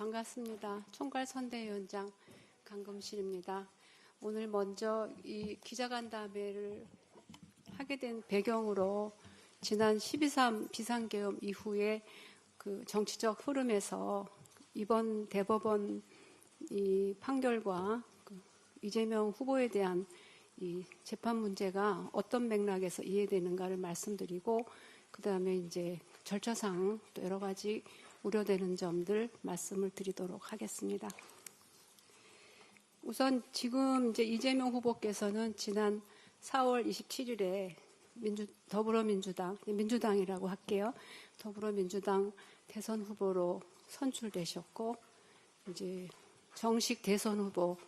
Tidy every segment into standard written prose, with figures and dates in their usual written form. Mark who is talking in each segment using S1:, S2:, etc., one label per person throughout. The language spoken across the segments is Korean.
S1: 반갑습니다. 총괄선대위원장 강금실입니다. 오늘 먼저 이 기자간담회를 하게 된 배경으로 지난 12.3 비상계엄 이후에 그 정치적 흐름에서 이번 대법원 이 판결과 이재명 후보에 대한 이 재판 문제가 어떤 맥락에서 이해되는가를 말씀드리고, 그 다음에 이제 절차상 또 여러 가지 우려되는 점들 말씀을 드리도록 하겠습니다. 우선 지금 이제 이재명 후보께서는 지난 4월 27일에 민주당이라고 할게요. 더불어민주당 대선 후보로 선출되셨고, 이제 정식 대선 후보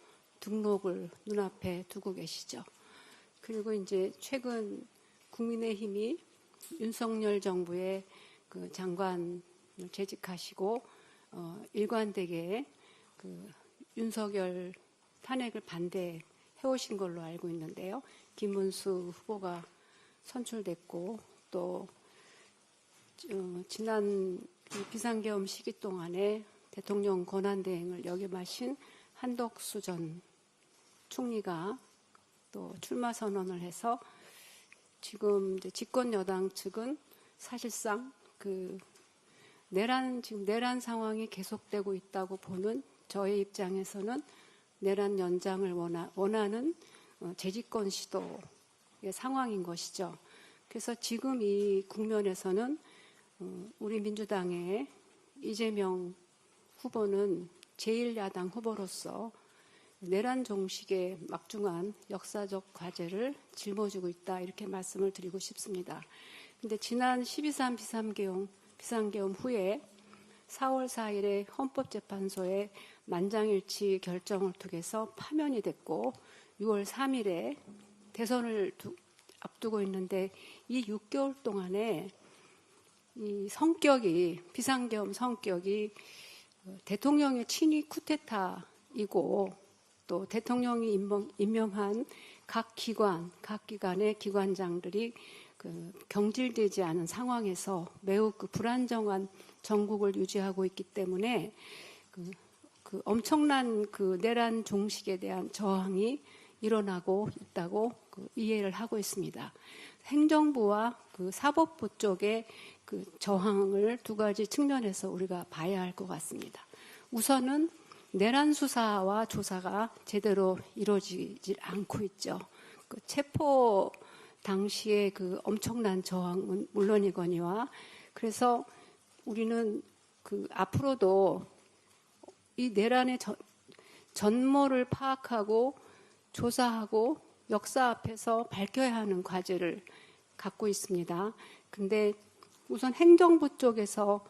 S1: 등록을 눈앞에 두고 계시죠. 그리고 이제 최근 국민의힘이 윤석열 정부의 그 장관을 재직하시고 일관되게 그 윤석열 탄핵을 반대해 오신 걸로 알고 있는데요. 김문수 후보가 선출됐고, 또 지난 비상계엄 시기 동안에 대통령 권한대행을 역임하신 한덕수 전 총리가 또 출마 선언을 해서 지금 이제 집권 여당 측은 사실상 그 지금 내란 상황이 계속되고 있다고 보는 저의 입장에서는 내란 연장을 원하는 재집권 시도의 상황인 것이죠. 그래서 지금 이 국면에서는 우리 민주당의 이재명 후보는 제1야당 후보로서 내란 종식의 막중한 역사적 과제를 짊어지고 있다, 이렇게 말씀을 드리고 싶습니다. 그런데 지난 12.3 비상계엄 후에 4월 4일에 헌법재판소의 만장일치 결정을 통해서 파면이 됐고, 6월 3일에 대선을 앞두고 있는데 이 6개월 동안에 이 비상계엄 성격이 대통령의 친위 쿠데타이고, 또 대통령이 임명한 각 기관의 기관장들이 그 경질되지 않은 상황에서 매우 그 불안정한 정국을 유지하고 있기 때문에 그 엄청난 그 내란 종식에 대한 저항이 일어나고 있다고 이해를 하고 있습니다. 행정부와 그 사법부 쪽의 그 저항을 두 가지 측면에서 우리가 봐야 할 것 같습니다. 우선은 내란 수사와 조사가 제대로 이루어지질 않고 있죠. 그 체포 당시의 그 엄청난 저항은 물론이거니와, 그래서 우리는 그 앞으로도 이 내란의 전모를 파악하고 조사하고 역사 앞에서 밝혀야 하는 과제를 갖고 있습니다. 근데 우선 행정부 쪽에서,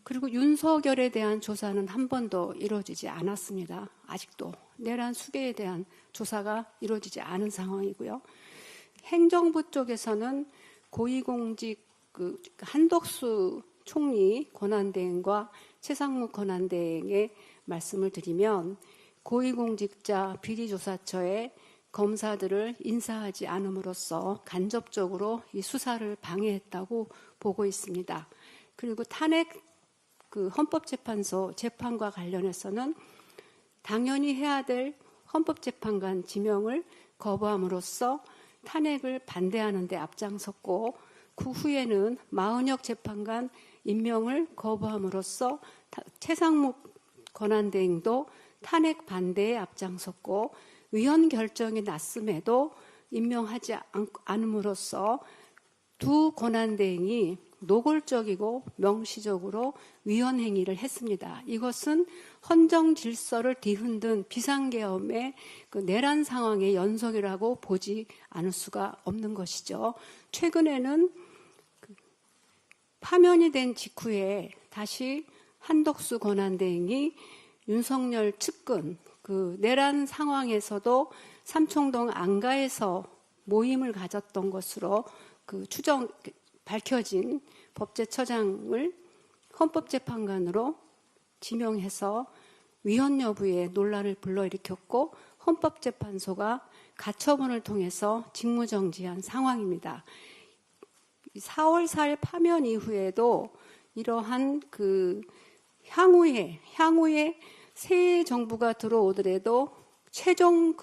S1: 그리고 윤석열에 대한 조사는 한 번도 이루어지지 않았습니다. 아직도 내란 수배에 대한 조사가 이루어지지 않은 상황이고요. 행정부 쪽에서는 고위공직 그 한덕수 총리 권한대행과 최상목 권한대행의 말씀을 드리면, 고위공직자 비리조사처에 검사들을 인사하지 않음으로써 간접적으로 이 수사를 방해했다고 보고 있습니다. 그리고 탄핵 그 헌법재판소 재판과 관련해서는 당연히 해야 될 헌법재판관 지명을 거부함으로써 탄핵을 반대하는 데 앞장섰고, 그 후에는 마은혁 재판관 임명을 거부함으로써 최상목 권한대행도 탄핵 반대에 앞장섰고, 위헌 결정이 났음에도 임명하지 않음으로써 두 권한대행이 노골적이고 명시적으로 위헌 행위를 했습니다. 이것은 헌정 질서를 뒤흔든 비상계엄의 그 내란 상황의 연속이라고 보지 않을 수가 없는 것이죠. 최근에는 파면이 된 직후에 다시 한덕수 권한대행이 윤석열 측근 그 내란 상황에서도 삼청동 안가에서 모임을 가졌던 것으로 그 밝혀진 법제처장을 헌법재판관으로 지명해서 위헌 여부에 논란을 불러일으켰고, 헌법재판소가 가처분을 통해서 직무정지한 상황입니다. 4월 4일 파면 이후에도 이러한 그 향후에 새 정부가 들어오더라도 최종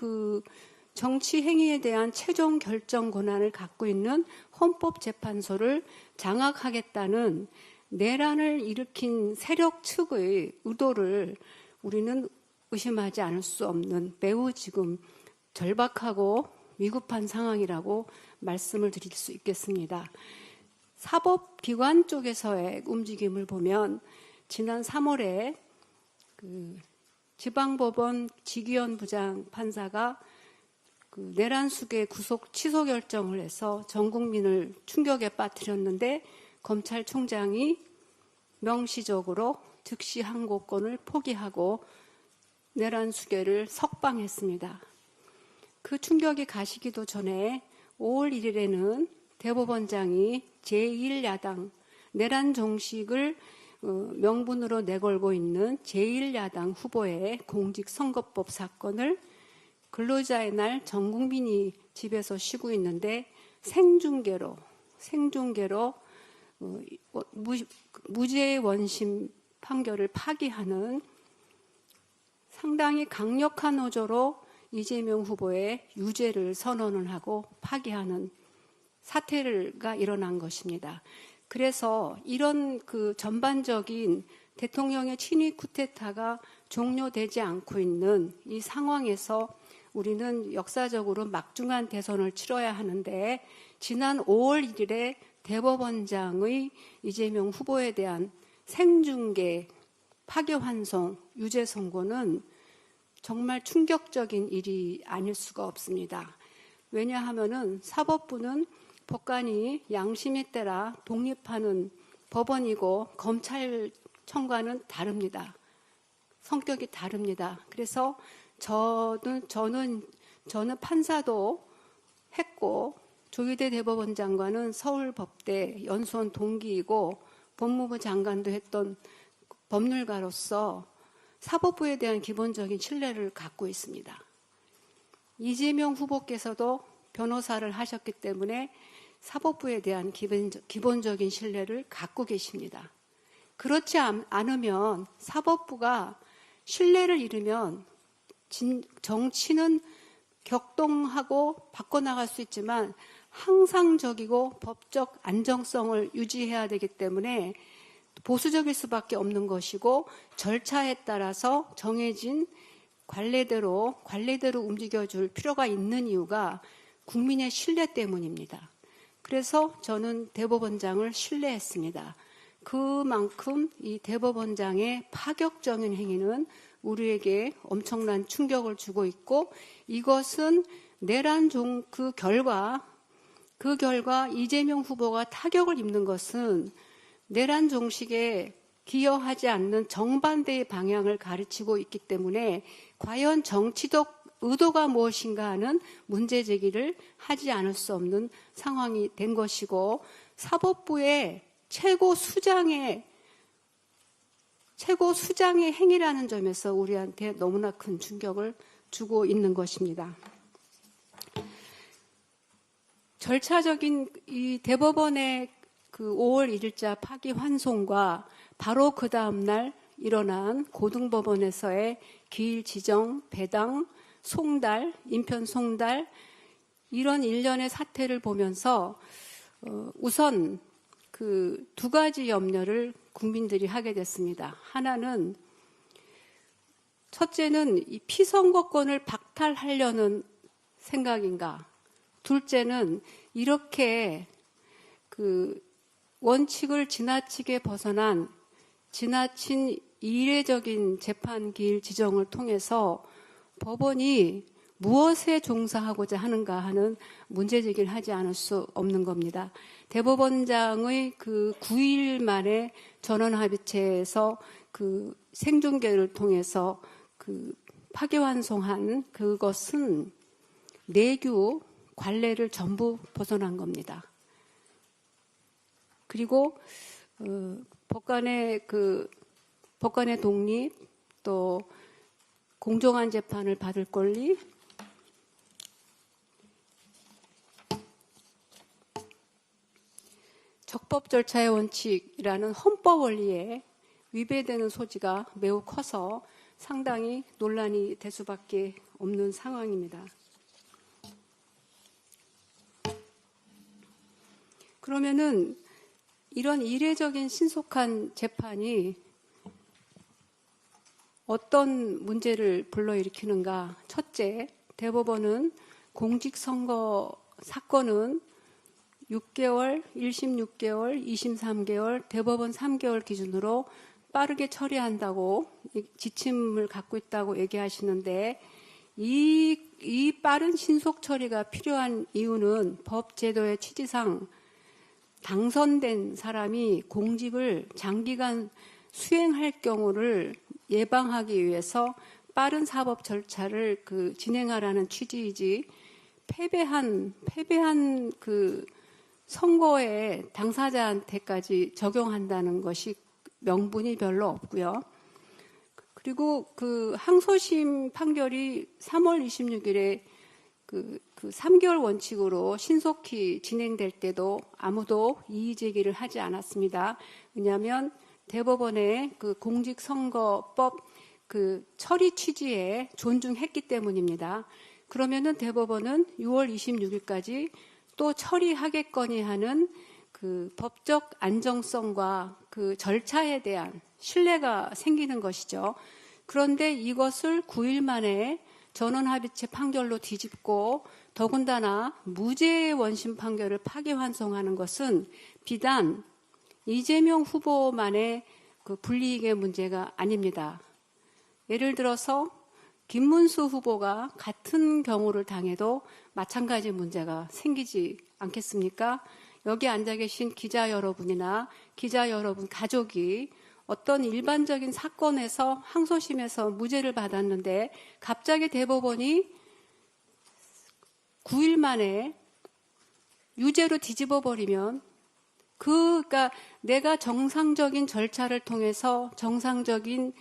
S1: 정치 행위에 대한 최종 결정 권한을 갖고 있는 헌법재판소를 장악하겠다는 내란을 일으킨 세력 측의 의도를 우리는 의심하지 않을 수 없는 매우 지금 절박하고 위급한 상황이라고 말씀을 드릴 수 있겠습니다. 사법기관 쪽에서의 움직임을 보면 지난 3월에 지방법원 지기현 부장 판사가 내란숙의 구속 취소 결정을 해서 전 국민을 충격에 빠뜨렸는데 검찰총장이 명시적으로 즉시 항고권을 포기하고 내란수계를 석방했습니다. 그 충격이 가시기도 전에 5월 1일에는 대법원장이 제1야당 내란 종식을 명분으로 내걸고 있는 제1야당 후보의 공직선거법 사건을 근로자의 날 전 국민이 집에서 쉬고 있는데 생중계로 무죄의 원심 판결을 파기하는 상당히 강력한 어조로 이재명 후보의 유죄를 선언을 하고 파기하는 사태가 일어난 것입니다. 그래서 이런 전반적인 대통령의 친위 쿠데타가 종료되지 않고 있는 이 상황에서 우리는 역사적으로 막중한 대선을 치러야 하는데 지난 5월 1일에 대법원장의 이재명 후보에 대한 생중계, 파기환송, 유죄 선고는 정말 충격적인 일이 아닐 수가 없습니다. 왜냐하면은 사법부는 법관이 양심에 따라 독립하는 법원이고 검찰청과는 다릅니다. 성격이 다릅니다. 그래서 저는 판사도 했고 조희대 대법원장과는 서울법대 연수원 동기이고 법무부 장관도 했던 법률가로서 사법부에 대한 기본적인 신뢰를 갖고 있습니다. 이재명 후보께서도 변호사를 하셨기 때문에 사법부에 대한 기본적인 신뢰를 갖고 계십니다. 그렇지 않으면 사법부가 신뢰를 잃으면 정치는 격동하고 바꿔나갈 수 있지만 항상적이고 법적 안정성을 유지해야 되기 때문에 보수적일 수밖에 없는 것이고 절차에 따라서 정해진 관례대로 움직여줄 필요가 있는 이유가 국민의 신뢰 때문입니다. 그래서 저는 대법원장을 신뢰했습니다. 그만큼 이 대법원장의 파격적인 행위는 우리에게 엄청난 충격을 주고 있고 이것은 내란 그 결과 이재명 후보가 타격을 입는 것은 내란 종식에 기여하지 않는 정반대의 방향을 가르치고 있기 때문에 과연 정치적 의도가 무엇인가 하는 문제 제기를 하지 않을 수 없는 상황이 된 것이고 사법부의 최고 수장의 행위라는 점에서 우리한테 너무나 큰 충격을 주고 있는 것입니다. 절차적인 이 대법원의 5월 1일자 파기환송과 바로 그 다음날 일어난 고등법원에서의 기일 지정, 배당, 송달, 인편 송달 이런 일련의 사태를 보면서 우선 두 가지 염려를 국민들이 하게 됐습니다. 하나는 첫째는 이 피선거권을 박탈하려는 생각인가? 둘째는 이렇게 원칙을 지나치게 벗어난 지나친 이례적인 재판 기일 지정을 통해서 법원이 무엇에 종사하고자 하는가 하는 문제 제기를 하지 않을 수 없는 겁니다. 대법원장의 9일 만에 전원합의체에서 생중계를 통해서 파기환송한 그것은 내규 관례를 전부 벗어난 겁니다. 그리고 법관의 독립 또 공정한 재판을 받을 권리 적법 절차의 원칙이라는 헌법 원리에 위배되는 소지가 매우 커서 상당히 논란이 될 수밖에 없는 상황입니다. 그러면은 이런 이례적인 신속한 재판이 어떤 문제를 불러일으키는가? 첫째, 대법원은 공직선거 사건은 6개월, 1심 6개월, 2심 3개월, 대법원 3개월 기준으로 빠르게 처리한다고 지침을 갖고 있다고 얘기하시는데 이 빠른 신속 처리가 필요한 이유는 법 제도의 취지상 당선된 사람이 공직을 장기간 수행할 경우를 예방하기 위해서 빠른 사법 절차를 진행하라는 취지이지 패배한 그 선거의 당사자한테까지 적용한다는 것이 명분이 별로 없고요. 그리고 그 항소심 판결이 3월 26일에 그 3개월 원칙으로 신속히 진행될 때도 아무도 이의 제기를 하지 않았습니다. 왜냐하면 대법원의 그 공직선거법 그 처리 취지에 존중했기 때문입니다. 그러면은 대법원은 6월 26일까지 또 처리하겠거니 하는 그 법적 안정성과 그 절차에 대한 신뢰가 생기는 것이죠. 그런데 이것을 9일 만에 전원합의체 판결로 뒤집고 더군다나 무죄의 원심 판결을 파기환송하는 것은 비단 이재명 후보만의 그 불이익의 문제가 아닙니다. 예를 들어서 김문수 후보가 같은 경우를 당해도 마찬가지 문제가 생기지 않겠습니까? 여기 앉아 계신 기자 여러분이나 기자 여러분 가족이 어떤 일반적인 사건에서 항소심에서 무죄를 받았는데 갑자기 대법원이 9일 만에 유죄로 뒤집어 버리면 그러니까 내가 정상적인 절차를 통해서 정상적인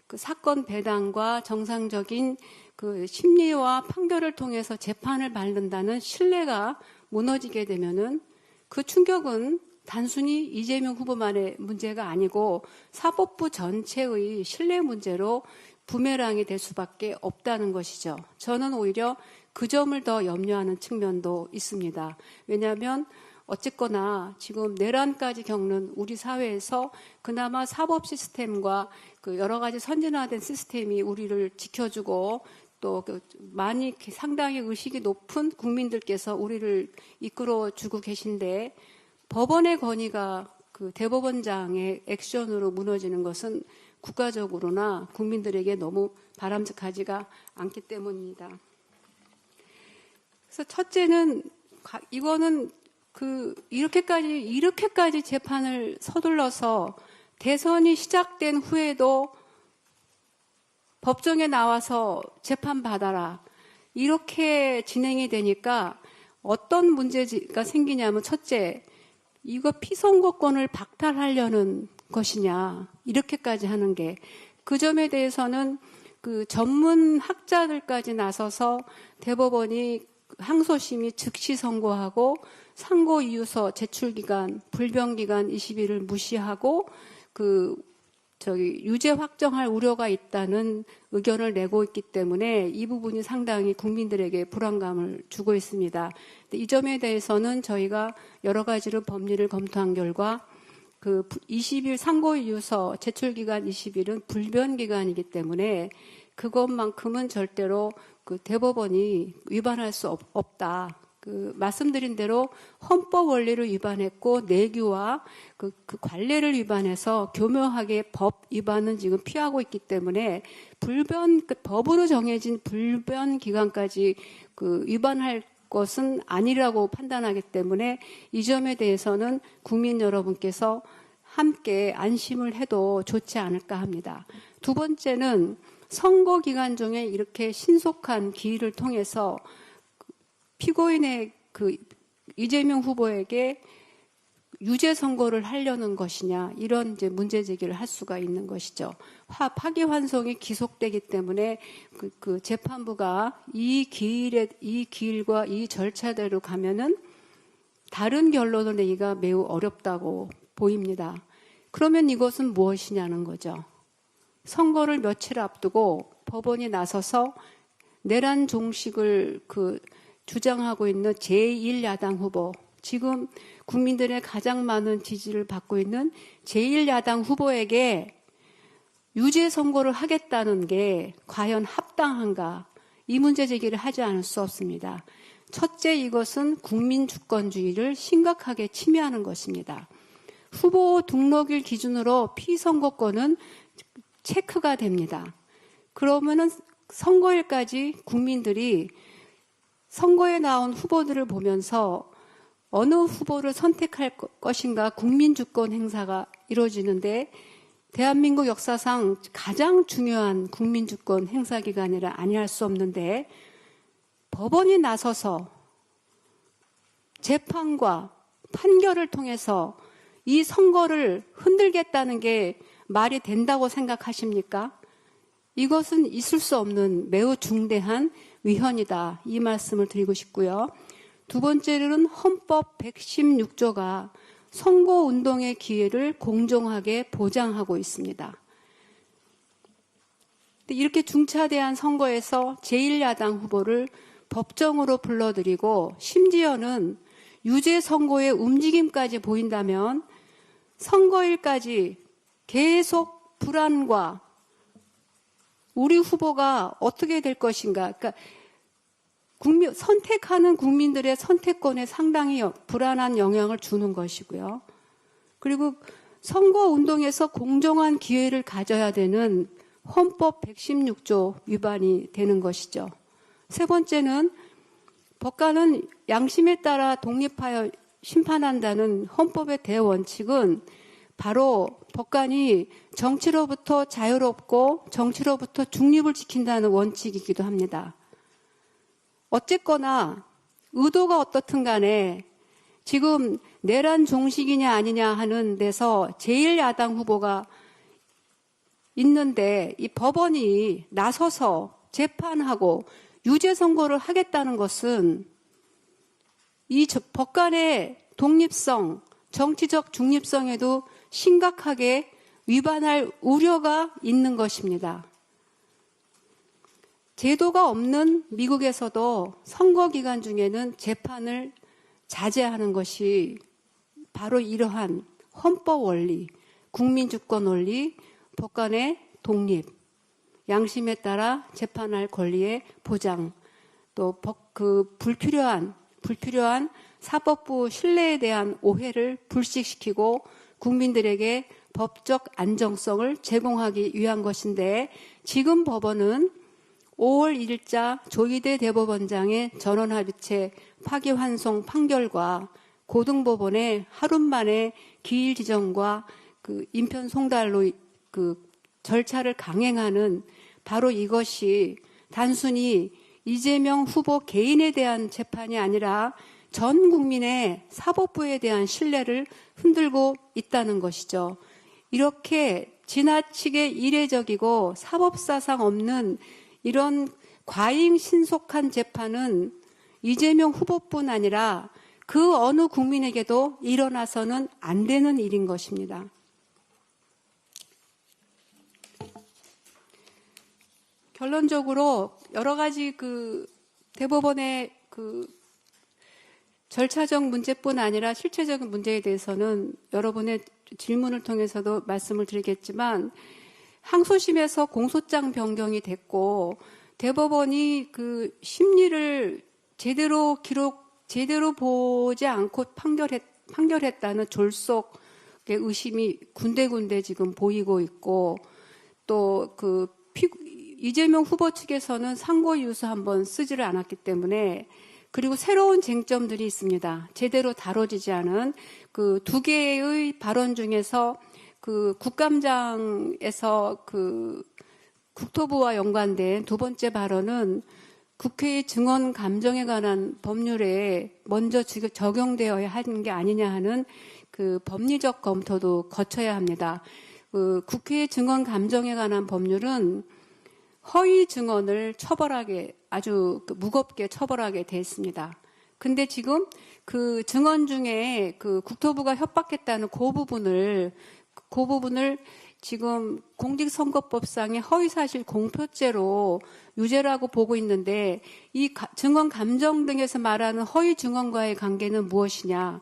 S1: 그 사건 배당과 정상적인 그 심리와 판결을 통해서 재판을 받는다는 신뢰가 무너지게 되면은 그 충격은 단순히 이재명 후보만의 문제가 아니고 사법부 전체의 신뢰 문제로 부메랑이 될 수밖에 없다는 것이죠. 저는 오히려 그 점을 더 염려하는 측면도 있습니다. 왜냐하면 어쨌거나 지금 내란까지 겪는 우리 사회에서 그나마 사법 시스템과 그 여러 가지 선진화된 시스템이 우리를 지켜주고 또 많이 상당히 의식이 높은 국민들께서 우리를 이끌어주고 계신데 법원의 권위가 그 대법원장의 액션으로 무너지는 것은 국가적으로나 국민들에게 너무 바람직하지가 않기 때문입니다. 그래서 첫째는 이거는 이렇게까지 재판을 서둘러서 대선이 시작된 후에도 법정에 나와서 재판받아라. 이렇게 진행이 되니까 어떤 문제가 생기냐면 첫째, 이거 피선거권을 박탈하려는 것이냐. 이렇게까지 하는 게. 그 점에 대해서는 그 전문 학자들까지 나서서 대법원이 항소심이 즉시 선고하고 상고 이유서 제출 기간, 불변 기간 20일을 무시하고 유죄 확정할 우려가 있다는 의견을 내고 있기 때문에 이 부분이 상당히 국민들에게 불안감을 주고 있습니다. 이 점에 대해서는 저희가 여러 가지로 법리를 검토한 결과 그 20일 상고 이유서 제출 기간 20일은 불변 기간이기 때문에 그것만큼은 절대로 그 대법원이 위반할 수 없다. 말씀드린 대로 헌법 원리를 위반했고 내규와 그 관례를 위반해서 교묘하게 법 위반은 지금 피하고 있기 때문에 법으로 정해진 불변 기간까지 위반할 것은 아니라고 판단하기 때문에 이 점에 대해서는 국민 여러분께서 함께 안심을 해도 좋지 않을까 합니다. 두 번째는 선거 기간 중에 이렇게 신속한 기일을 통해서 피고인의 이재명 후보에게 유죄 선고를 하려는 것이냐 이런 이제 문제 제기를 할 수가 있는 것이죠. 파기환송이 기속되기 때문에 그 재판부가 이 기일과 이 절차대로 가면은 다른 결론을 내기가 매우 어렵다고 보입니다. 그러면 이것은 무엇이냐는 거죠. 선거를 며칠 앞두고 법원이 나서서 내란 종식을 주장하고 있는 제1야당 후보, 지금 국민들의 가장 많은 지지를 받고 있는 제1야당 후보에게 유죄 선고를 하겠다는 게 과연 합당한가? 이 문제 제기를 하지 않을 수 없습니다. 첫째, 이것은 국민 주권주의를 심각하게 침해하는 것입니다. 후보 등록일 기준으로 피선거권은 체크가 됩니다. 그러면은 선거일까지 국민들이 선거에 나온 후보들을 보면서 어느 후보를 선택할 것인가 국민주권 행사가 이루어지는데 대한민국 역사상 가장 중요한 국민주권 행사 기간이라 아니할 수 없는데 법원이 나서서 재판과 판결을 통해서 이 선거를 흔들겠다는 게 말이 된다고 생각하십니까? 이것은 있을 수 없는 매우 중대한 위헌이다. 이 말씀을 드리고 싶고요. 두 번째로는 헌법 116조가 선거운동의 기회를 공정하게 보장하고 있습니다. 이렇게 중차대한 선거에서 제1야당 후보를 법정으로 불러들이고 심지어는 유죄 선고의 움직임까지 보인다면 선거일까지 계속 불안과 우리 후보가 어떻게 될 것인가. 그러니까 선택하는 국민들의 선택권에 상당히 불안한 영향을 주는 것이고요. 그리고 선거운동에서 공정한 기회를 가져야 되는 헌법 116조 위반이 되는 것이죠. 세 번째는 법관은 양심에 따라 독립하여 심판한다는 헌법의 대원칙은 바로 법관이 정치로부터 자유롭고 정치로부터 중립을 지킨다는 원칙이기도 합니다. 어쨌거나 의도가 어떻든 간에 지금 내란 종식이냐 아니냐 하는 데서 제1야당 후보가 있는데 이 법원이 나서서 재판하고 유죄 선고를 하겠다는 것은 이 법관의 독립성, 정치적 중립성에도 심각하게 위반할 우려가 있는 것입니다. 제도가 없는 미국에서도 선거 기간 중에는 재판을 자제하는 것이 바로 이러한 헌법 원리, 국민주권 원리, 법관의 독립, 양심에 따라 재판할 권리의 보장, 또 불필요한 사법부 신뢰에 대한 오해를 불식시키고 국민들에게 법적 안정성을 제공하기 위한 것인데 지금 법원은 5월 1일자 조희대 대법원장의 전원합의체 파기환송 판결과 고등법원의 하루 만에 기일 지정과 인편 송달로 절차를 강행하는 바로 이것이 단순히 이재명 후보 개인에 대한 재판이 아니라 전 국민의 사법부에 대한 신뢰를 흔들고 있다는 것이죠. 이렇게 지나치게 이례적이고 사법사상 없는 이런 과잉 신속한 재판은 이재명 후보뿐 아니라 그 어느 국민에게도 일어나서는 안 되는 일인 것입니다. 결론적으로 여러 가지 대법원의 절차적 문제뿐 아니라 실체적인 문제에 대해서는 여러분의 질문을 통해서도 말씀을 드리겠지만 항소심에서 공소장 변경이 됐고 대법원이 심리를 제대로 보지 않고 판결했다는 졸속의 의심이 군데군데 지금 보이고 있고 또 이재명 후보 측에서는 상고이유서 한번 쓰지를 않았기 때문에 그리고 새로운 쟁점들이 있습니다. 제대로 다뤄지지 않은 두 개의 발언 중에서 국감장에서 국토부와 연관된 두 번째 발언은 국회의 증언 감정에 관한 법률에 먼저 적용되어야 하는 게 아니냐 하는 법리적 검토도 거쳐야 합니다. 국회의 증언 감정에 관한 법률은 허위 증언을 아주 무겁게 처벌하게 돼 있습니다. 근데 지금 증언 중에 국토부가 협박했다는 그 부분을 그 부분을 지금 공직선거법상의 허위사실 공표죄로 유죄라고 보고 있는데 이 증언 감정 등에서 말하는 허위 증언과의 관계는 무엇이냐.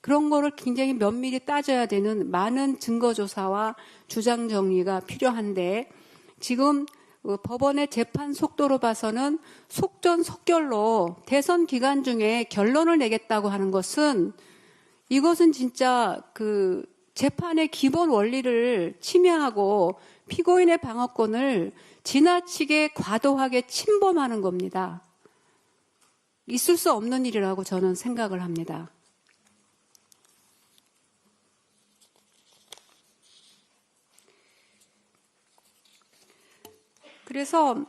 S1: 그런 거를 굉장히 면밀히 따져야 되는 많은 증거조사와 주장 정리가 필요한데 지금 법원의 재판 속도로 봐서는 속전속결로 대선 기간 중에 결론을 내겠다고 하는 것은 이것은 진짜 그 재판의 기본 원리를 침해하고 피고인의 방어권을 지나치게 과도하게 침범하는 겁니다. 있을 수 없는 일이라고 저는 생각을 합니다. 그래서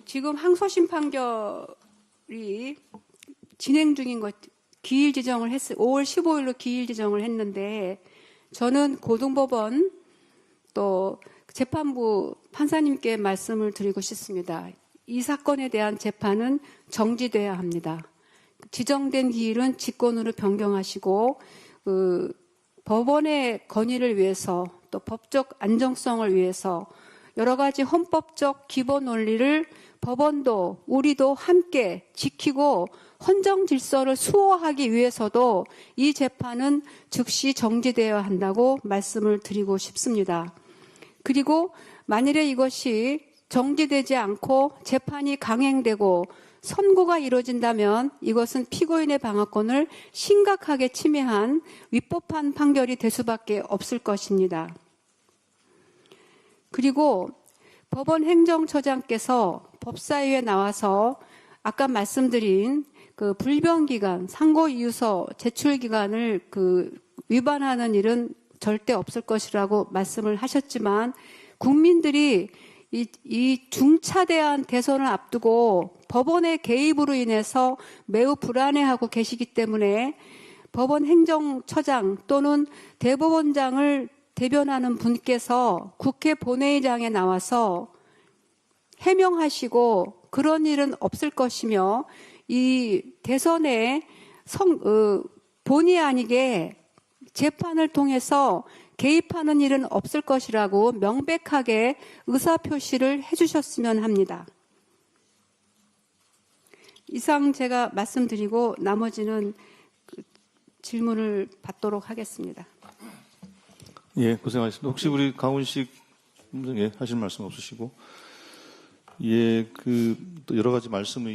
S1: 지금 항소심 판결이 진행 중인 것, 기일 지정을 5월 15일로 기일 지정을 했는데 저는 고등법원 또 재판부 판사님께 말씀을 드리고 싶습니다. 이 사건에 대한 재판은 정지돼야 합니다. 지정된 기일은 직권으로 변경하시고 법원의 권위를 위해서 또 법적 안정성을 위해서 여러 가지 헌법적 기본 원리를 법원도 우리도 함께 지키고 헌정 질서를 수호하기 위해서도 이 재판은 즉시 정지되어야 한다고 말씀을 드리고 싶습니다. 그리고 만일에 이것이 정지되지 않고 재판이 강행되고 선고가 이루어진다면 이것은 피고인의 방어권을 심각하게 침해한 위법한 판결이 될 수밖에 없을 것입니다. 그리고 법원 행정처장께서 법사위에 나와서 아까 말씀드린 그 불변기간, 상고이유서 제출기간을 위반하는 일은 절대 없을 것이라고 말씀을 하셨지만 국민들이 이 중차대한 대선을 앞두고 법원의 개입으로 인해서 매우 불안해하고 계시기 때문에 법원 행정처장 또는 대법원장을 대변하는 분께서 국회 본회의장에 나와서 해명하시고 그런 일은 없을 것이며 이 대선에 본의 아니게 재판을 통해서 개입하는 일은 없을 것이라고 명백하게 의사표시를 해주셨으면 합니다. 이상 제가 말씀드리고 나머지는 질문을 받도록 하겠습니다.
S2: 예, 고생하셨습니다. 혹시 우리 강훈식 하실 말씀 없으시고, 예, 또 여러 가지 말씀을